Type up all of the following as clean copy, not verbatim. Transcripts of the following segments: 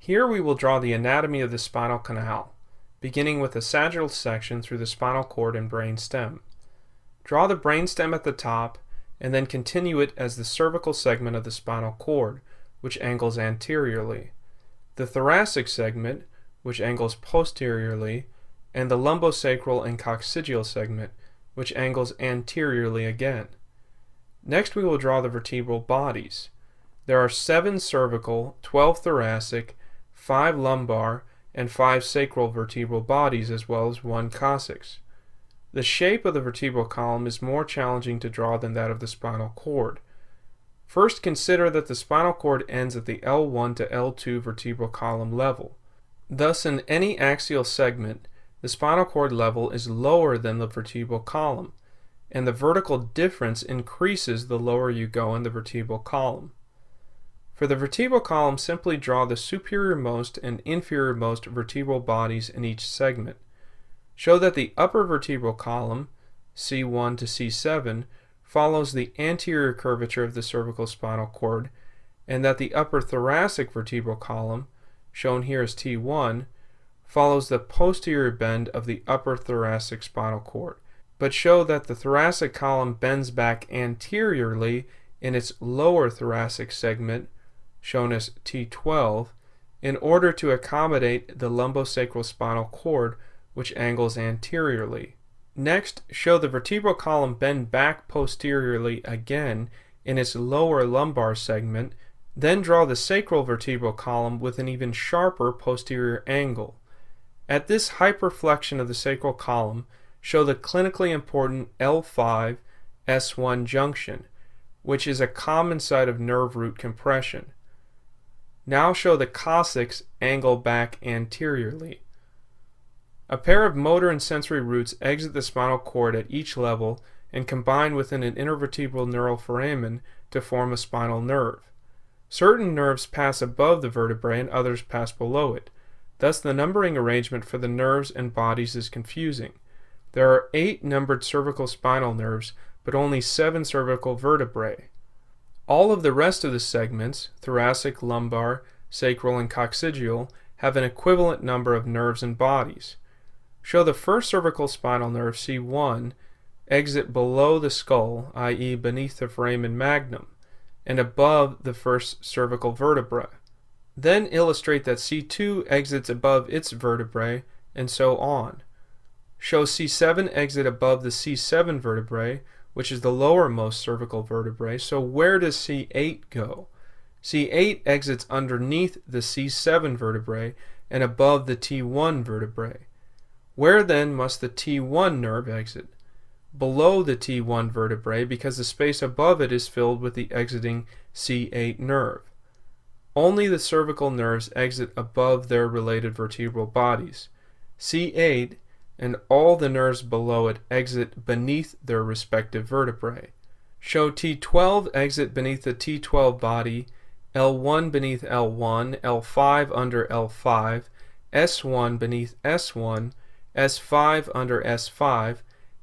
Here we will draw the anatomy of the spinal canal, beginning with a sagittal section through the spinal cord and brain stem. Draw the brain stem at the top and then continue it as the cervical segment of the spinal cord, which angles anteriorly, the thoracic segment, which angles posteriorly, and the lumbosacral and coccygeal segment, which angles anteriorly again. Next we will draw the vertebral bodies. There are 7 cervical, 12 thoracic, 5 lumbar, and 5 sacral vertebral bodies, as well as 1 coccyx. The shape of the vertebral column is more challenging to draw than that of the spinal cord. First, consider that the spinal cord ends at the L1 to L2 vertebral column level. Thus, in any axial segment, the spinal cord level is lower than the vertebral column, and the vertical difference increases the lower you go in the vertebral column. For the vertebral column, simply draw the superiormost and inferiormost vertebral bodies in each segment. Show that the upper vertebral column, C1 to C7, follows the anterior curvature of the cervical spinal cord, and that the upper thoracic vertebral column, shown here as T1, follows the posterior bend of the upper thoracic spinal cord, but show that the thoracic column bends back anteriorly in its lower thoracic segment, shown as T12, in order to accommodate the lumbosacral spinal cord, which angles anteriorly. Next, show the vertebral column bend back posteriorly again in its lower lumbar segment, then draw the sacral vertebral column with an even sharper posterior angle. At this hyperflexion of the sacral column, show the clinically important L5-S1 junction, which is a common site of nerve root compression. Now show the coccyx angle back anteriorly. A pair of motor and sensory roots exit the spinal cord at each level and combine within an intervertebral neural foramen to form a spinal nerve. Certain nerves pass above the vertebrae and others pass below it. Thus, the numbering arrangement for the nerves and bodies is confusing. There are 8 numbered cervical spinal nerves, but only 7 cervical vertebrae. All of the rest of the segments, thoracic, lumbar, sacral, and coccygeal, have an equivalent number of nerves and bodies. Show the first cervical spinal nerve, C1, exit below the skull, i.e. beneath the foramen magnum, and above the first cervical vertebra. Then illustrate that C2 exits above its vertebrae, and so on. Show C7 exit above the C7 vertebrae, which is the lowermost cervical vertebrae, so where does C8 go? C8 exits underneath the C7 vertebrae and above the T1 vertebrae. Where then must the T1 nerve exit? Below the T1 vertebrae, because the space above it is filled with the exiting C8 nerve. Only the cervical nerves exit above their related vertebral bodies. C8 and all the nerves below it exit beneath their respective vertebrae. Show T12 exit beneath the T12 body, L1 beneath L1, L5 under L5, S1 beneath S1, S5 under S5,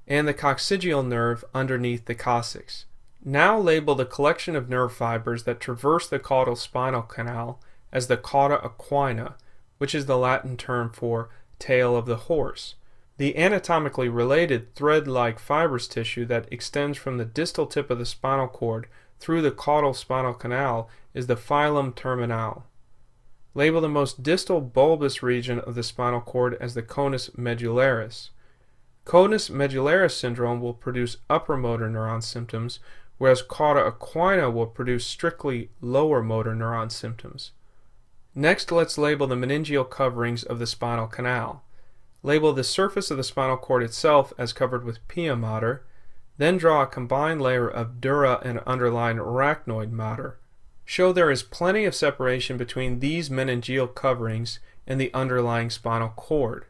and the coccygeal nerve underneath the coccyx. Now label the collection of nerve fibers that traverse the caudal spinal canal as the cauda equina, which is the Latin term for tail of the horse. The anatomically related thread-like fibrous tissue that extends from the distal tip of the spinal cord through the caudal spinal canal is the filum terminale. Label the most distal bulbous region of the spinal cord as the conus medullaris. Conus medullaris syndrome will produce upper motor neuron symptoms, whereas cauda equina will produce strictly lower motor neuron symptoms. Next, let's label the meningeal coverings of the spinal canal. Label the surface of the spinal cord itself as covered with pia mater, then draw a combined layer of dura and underlying arachnoid mater. Show there is plenty of separation between these meningeal coverings and the underlying spinal cord.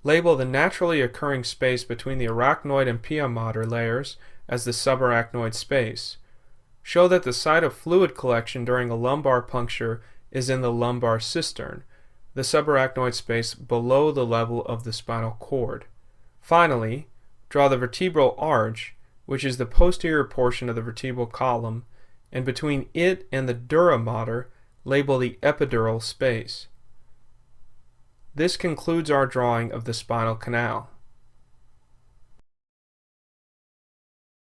Label the naturally occurring space between the arachnoid and pia mater layers as the subarachnoid space. Show that the site of fluid collection during a lumbar puncture is in the lumbar cistern, the subarachnoid space below the level of the spinal cord. Finally, draw the vertebral arch, which is the posterior portion of the vertebral column, and between it and the dura mater, label the epidural space. This concludes our drawing of the spinal canal.